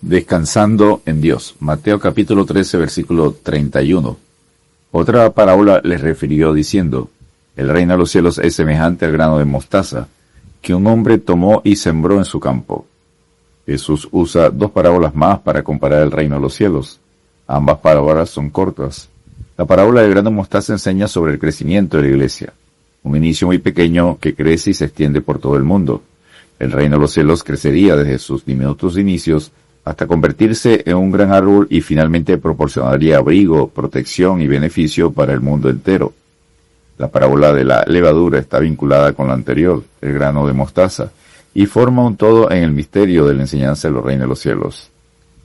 Descansando en Dios. Mateo capítulo 13, versículo 31. Otra parábola les refirió diciendo: el reino de los cielos es semejante al grano de mostaza, que un hombre tomó y sembró en su campo. Jesús usa dos parábolas más para comparar el reino de los cielos. Ambas parábolas son cortas. La parábola del grano de mostaza enseña sobre el crecimiento de la iglesia, un inicio muy pequeño que crece y se extiende por todo el mundo. El reino de los cielos crecería desde sus diminutos inicios hasta convertirse en un gran árbol y finalmente proporcionaría abrigo, protección y beneficio para el mundo entero. La parábola de la levadura está vinculada con la anterior, el grano de mostaza, y forma un todo en el misterio de la enseñanza de los reinos de los cielos.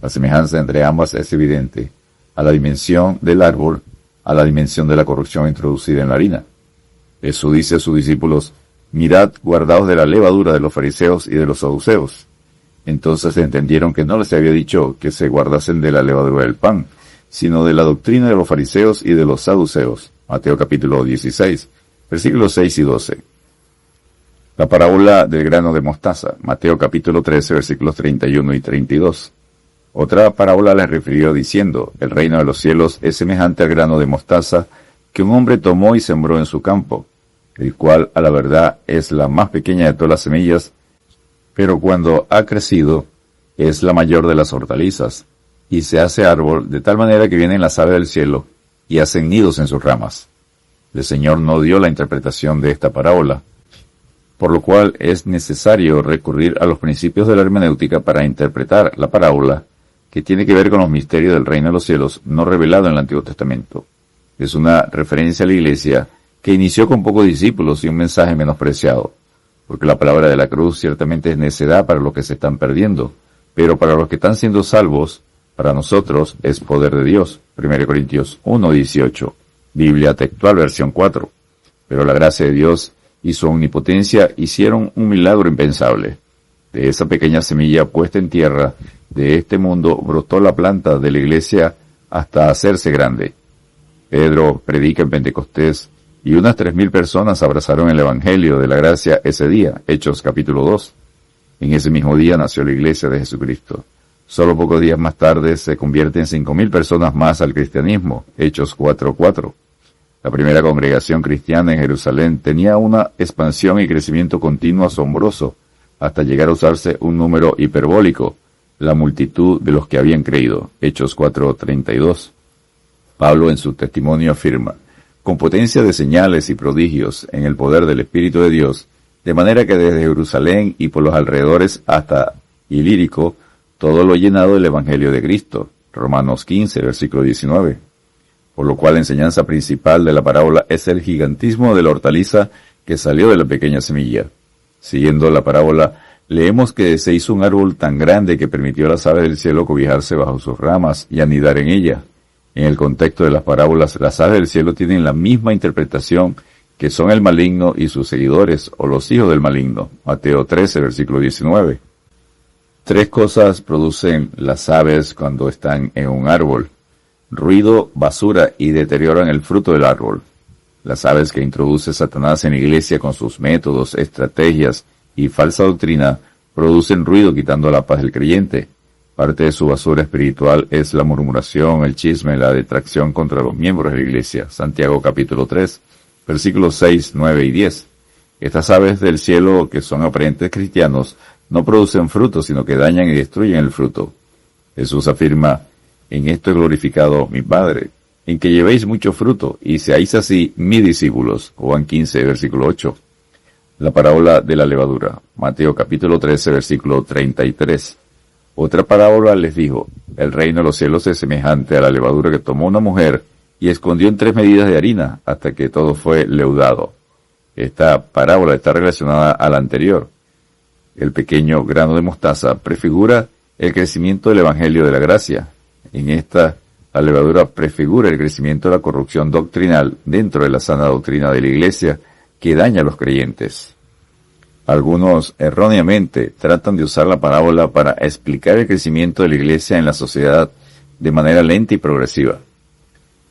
La semejanza entre ambas es evidente, a la dimensión del árbol, a la dimensión de la corrupción introducida en la harina. Jesús dice a sus discípulos: mirad, guardaos de la levadura de los fariseos y de los saduceos. Entonces entendieron que no les había dicho que se guardasen de la levadura del pan, sino de la doctrina de los fariseos y de los saduceos. Mateo capítulo 16, versículos 6 y 12. La parábola del grano de mostaza. Mateo capítulo 13, versículos 31 y 32. Otra parábola les refirió diciendo: el reino de los cielos es semejante al grano de mostaza que un hombre tomó y sembró en su campo, el cual a la verdad es la más pequeña de todas las semillas, pero cuando ha crecido es la mayor de las hortalizas, y se hace árbol de tal manera que vienen las aves del cielo y hacen nidos en sus ramas. El Señor no dio la interpretación de esta parábola, por lo cual es necesario recurrir a los principios de la hermenéutica para interpretar la parábola, que tiene que ver con los misterios del reino de los cielos no revelado en el Antiguo Testamento. Es una referencia a la iglesia que inició con pocos discípulos y un mensaje menospreciado, porque la palabra de la cruz ciertamente es necedad para los que se están perdiendo, pero para los que están siendo salvos, para nosotros es poder de Dios. 1 Corintios 1:18, Biblia textual versión 4. Pero la gracia de Dios y su omnipotencia hicieron un milagro impensable. De esa pequeña semilla puesta en tierra de este mundo brotó la planta de la iglesia hasta hacerse grande. Pedro predica en Pentecostés y unas 3,000 personas abrazaron el Evangelio de la gracia ese día. Hechos capítulo 2. En ese mismo día nació la iglesia de Jesucristo. Solo pocos días más tarde se convierten 5,000 personas más al cristianismo. Hechos 4:4. La primera congregación cristiana en Jerusalén tenía una expansión y crecimiento continuo asombroso, hasta llegar a usarse un número hiperbólico, la multitud de los que habían creído. Hechos 4:32. Pablo en su testimonio afirma: con potencia de señales y prodigios en el poder del Espíritu de Dios, de manera que desde Jerusalén y por los alrededores hasta Ilírico, todo lo llenado del Evangelio de Cristo. Romanos 15, versículo 19. Por lo cual la enseñanza principal de la parábola es el gigantismo de la hortaliza que salió de la pequeña semilla. Siguiendo la parábola, leemos que se hizo un árbol tan grande que permitió a las aves del cielo cobijarse bajo sus ramas y anidar en ella. En el contexto de las parábolas, las aves del cielo tienen la misma interpretación, que son el maligno y sus seguidores, o los hijos del maligno. Mateo 13, versículo 19. 3 cosas producen las aves cuando están en un árbol: ruido, basura y deterioran el fruto del árbol. Las aves que introduce Satanás en la iglesia con sus métodos, estrategias y falsa doctrina producen ruido quitando la paz del creyente. Parte de su basura espiritual es la murmuración, el chisme, la detracción contra los miembros de la iglesia. Santiago capítulo 3, versículos 6, 9 y 10. Estas aves del cielo, que son aparentes cristianos, no producen fruto, sino que dañan y destruyen el fruto. Jesús afirma: en esto he glorificado mi Padre, en que llevéis mucho fruto, y seáis así mis discípulos. Juan 15, versículo 8. La parábola de la levadura. Mateo capítulo 13, versículo 33. Otra parábola les dijo: el reino de los cielos es semejante a la levadura que tomó una mujer y escondió en 3 medidas de harina hasta que todo fue leudado. Esta parábola está relacionada a la anterior. El pequeño grano de mostaza prefigura el crecimiento del Evangelio de la gracia. En esta, la levadura prefigura el crecimiento de la corrupción doctrinal dentro de la sana doctrina de la iglesia que daña a los creyentes. Algunos erróneamente tratan de usar la parábola para explicar el crecimiento de la iglesia en la sociedad de manera lenta y progresiva.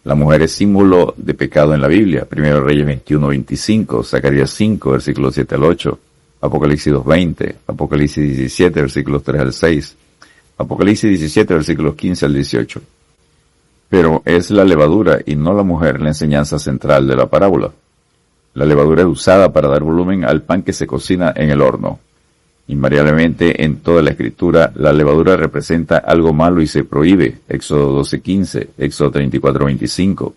La mujer es símbolo de pecado en la Biblia. 1 Reyes 21:25, Zacarías 5, versículos 7 al 8, Apocalipsis 2:20, Apocalipsis 17, versículos 3 al 6. Apocalipsis 17, versículos 15 al 18. Pero es la levadura y no la mujer la enseñanza central de la parábola. La levadura es usada para dar volumen al pan que se cocina en el horno. Invariablemente en toda la Escritura, la levadura representa algo malo y se prohíbe. Éxodo 12:15, Éxodo 34:25,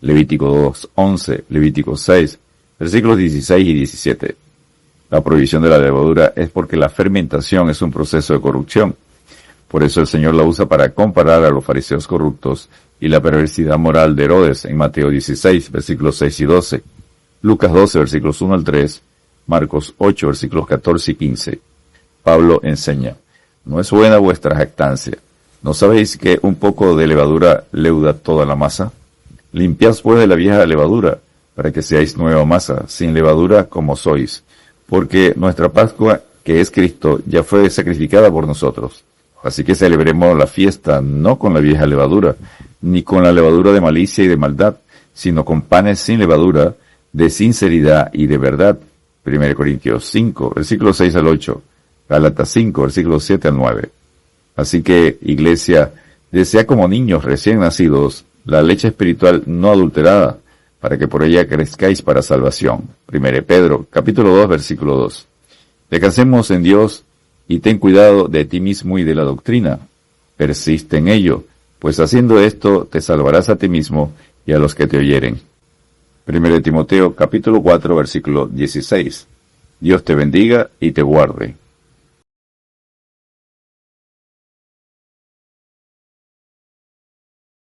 Levítico 2:11, Levítico 6, versículos 16 y 17. La prohibición de la levadura es porque la fermentación es un proceso de corrupción. Por eso el Señor la usa para comparar a los fariseos corruptos y la perversidad moral de Herodes en Mateo 16, versículos 6 y 12, Lucas 12, versículos 1 al 3, Marcos 8, versículos 14 y 15. Pablo enseña: ¿no es buena vuestra jactancia? ¿No sabéis que un poco de levadura leuda toda la masa? Limpiad pues de la vieja levadura, para que seáis nueva masa, sin levadura como sois. Porque nuestra Pascua, que es Cristo, ya fue sacrificada por nosotros. Así que celebremos la fiesta no con la vieja levadura, ni con la levadura de malicia y de maldad, sino con panes sin levadura, de sinceridad y de verdad. 1 Corintios 5, versículos 6 al 8, Gálatas 5, versículos 7 al 9. Así que, iglesia, desea como niños recién nacidos la leche espiritual no adulterada, para que por ella crezcáis para salvación. 1 Pedro, capítulo 2, versículo 2. Descansemos en Dios y ten cuidado de ti mismo y de la doctrina. Persiste en ello, pues haciendo esto te salvarás a ti mismo y a los que te oyeren. 1 Timoteo, capítulo 4, versículo 16. Dios te bendiga y te guarde.